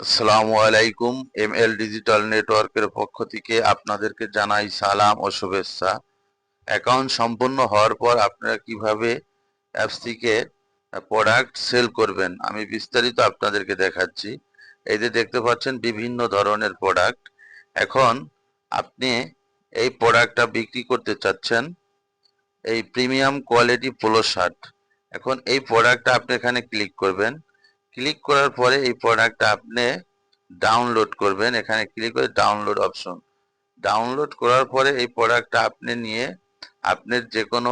আসসালামু আলাইকুম। ML digital নেটওয়ার্কের পক্ষ থেকে আপনাদেরকে জানাই সালাম ও শুভেচ্ছা। অ্যাকাউন্ট সম্পূর্ণ হওয়ার পর আপনারা কিভাবে অ্যাপস থেকে প্রোডাক্ট সেল করবেন আমি বিস্তারিত আপনাদেরকে দেখাচ্ছি। এই যে দেখতে পাচ্ছেন বিভিন্ন ধরনের প্রোডাক্ট। এখন আপনি এই প্রোডাক্টটা বিক্রি করতে চাচ্ছেন, এই প্রিমিয়াম কোয়ালিটি পোলো শার্ট। এখন এই প্রোডাক্টটা আপনি এখানে ক্লিক করবেন। ক্লিক করার পরে এই প্রোডাক্টটা আপনি ডাউনলোড করবেন। এখানে ক্লিক করে ডাউনলোড অপশন, ডাউনলোড করার পরে এই প্রোডাক্টটা আপনি নিয়ে আপনার যে কোনো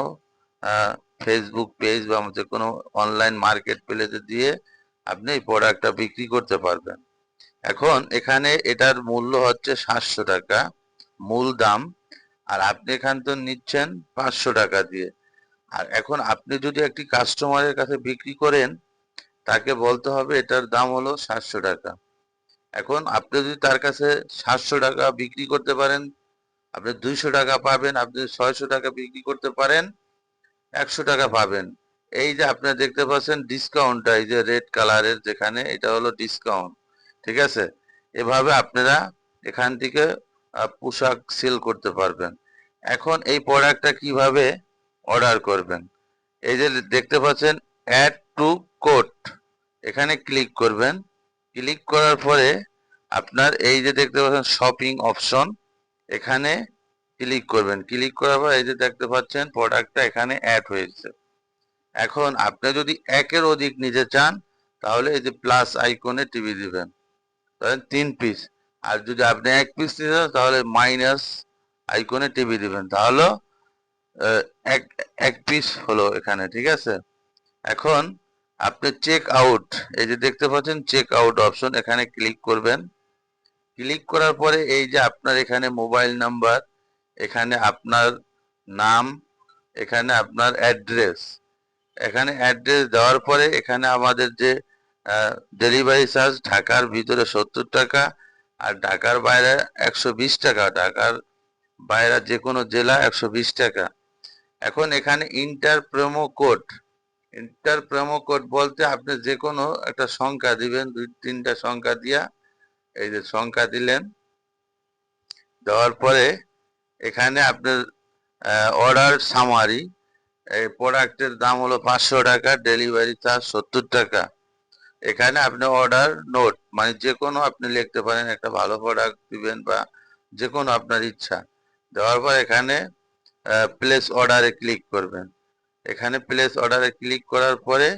ফেসবুক পেজ বা যে কোনো অনলাইন মার্কেট প্লেসে দিয়ে আপনি এই প্রোডাক্টটা বিক্রি করতে পারবেন। এখন এখানে এটার মূল্য হচ্ছে 700 টাকা মূল দাম, আর আপনি এখান তো নিচ্ছেন 500 টাকা দিয়ে। আর এখন আপনি যদি একটি কাস্টমারের কাছে বিক্রি করেন, তাকে বলতে হবে এটার দাম হলো 700 টাকা। এখন আপনি যদি তার কাছে 700 টাকা বিক্রি করতে পারেন, আপনি 200 টাকা পাবেন। আপনি 600 টাকা বিক্রি করতে পারেন, 100 টাকা পাবেন। এই যে আপনারা দেখতে পাচ্ছেন ডিসকাউন্টটা, এই যে রেড কালারের যেখানে, এটা হলো ডিসকাউন্ট। ঠিক আছে, এভাবে আপনারা এখান থেকে পোশাক সেল করতে পারবেন। এখন এই প্রোডাক্টটা কিভাবে অর্ডার করবেন, এই যে দেখতে পাচ্ছেন অ্যাড টু কোর্ট, এখানে ক্লিক করবেন। ক্লিক করার পরে আপনার এই যে দেখতে পাচ্ছেন শপিং অপশন, এখানে ক্লিক করবেন। ক্লিক করার পর এই যে দেখতে পাচ্ছেন প্রোডাক্টটা এখানে অ্যাড হয়েছে। এখন আপনি যদি একের অধিক নিতে চান, তাহলে এই যে প্লাস আইকনে টিপে দিবেন, ধরেন 3 পিস। আর যদি আপনি 1 পিস নিতে চান, তাহলে মাইনাস আইকনে টিপে দিবেন, তাহলে আহ, এক এক পিস হলো এখানে। ঠিক আছে, এখন আপনি চেক আউট, এই যে দেখতে পাচ্ছেন চেক আউট অপশন, এখানে ক্লিক করবেন। ক্লিক করার পরে এই যে আপনার এখানে মোবাইল নাম্বার, এখানে আপনার নাম, এখানে আপনার অ্যাড্রেস, এখানে অ্যাড্রেস দেওয়ার পরে এখানে আমাদের যে ডেলিভারি চার্জ ঢাকার ভিতরে 70 টাকা, আর ঢাকার বাইরে 120 টাকা, ঢাকার বাইরে যে কোনো জেলা 120 টাকা। এখন এখানে inter promo code, inter promo code বলতে আপনি যে কোনো একটা সংখ্যা দিবেন, 2-3টা সংখ্যা দিয়া, এই যে সংখ্যা দিলেন। দেওয়ার পরে এখানে আপনার অর্ডার সামারি, এই প্রোডাক্টের দাম হলো 500 টাকা, ডেলিভারি চার্জ 70 টাকা। এখানে আপনি অর্ডার নোট, মানে যে কোনো আপনি লিখতে পারেন, একটা ভালো প্রোডাক্ট দিবেন বা যে কোনো আপনার ইচ্ছা। দেওয়ার পর এখানে প্লেস অর্ডারে ক্লিক করবেন। এখানে প্লেস অর্ডারে ক্লিক করার পরে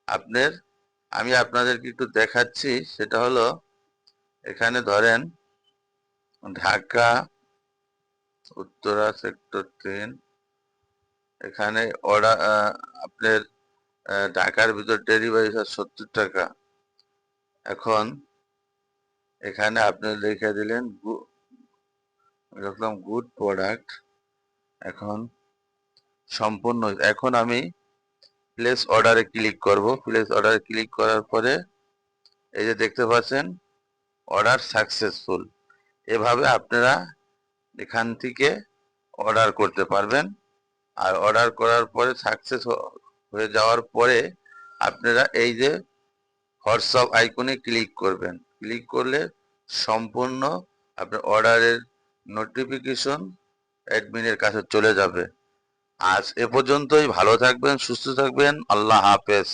আপনার, আমি আপনাদেরকে একটু দেখাচ্ছি, সেটা হলো এখানে ধরেন ঢাকা উত্তরা সেক্টর 3, এখানে অর্ডার আপনার ঢাকার ভিতর ডেলিভারি চার্জ 70 টাকা। এখন এখানে আপনি লিখে দিলেন লিখলাম গুড প্রোডাক্ট। এখন সম্পূর্ণ, এখন আমি প্লেস অর্ডারে ক্লিক করব। প্লেস অর্ডারে ক্লিক করার পরে এই যে দেখতে পাচ্ছেন অর্ডার সাকসেসফুল। এভাবে আপনারা এখান থেকে অর্ডার করতে পারবেন। আর অর্ডার করার পরে সাকসেস হয়ে যাওয়ার পরে আপনারা এই যে হোয়াটসঅ্যাপ আইকনে ক্লিক করবেন। ক্লিক করলে সম্পূর্ণ আপনার অর্ডারের নোটিফিকেশন অ্যাডমিনের কাছে চলে যাবে। আজ এ পর্যন্তই। ভালো থাকবেন, সুস্থ থাকবেন, আল্লাহ হাফেজ।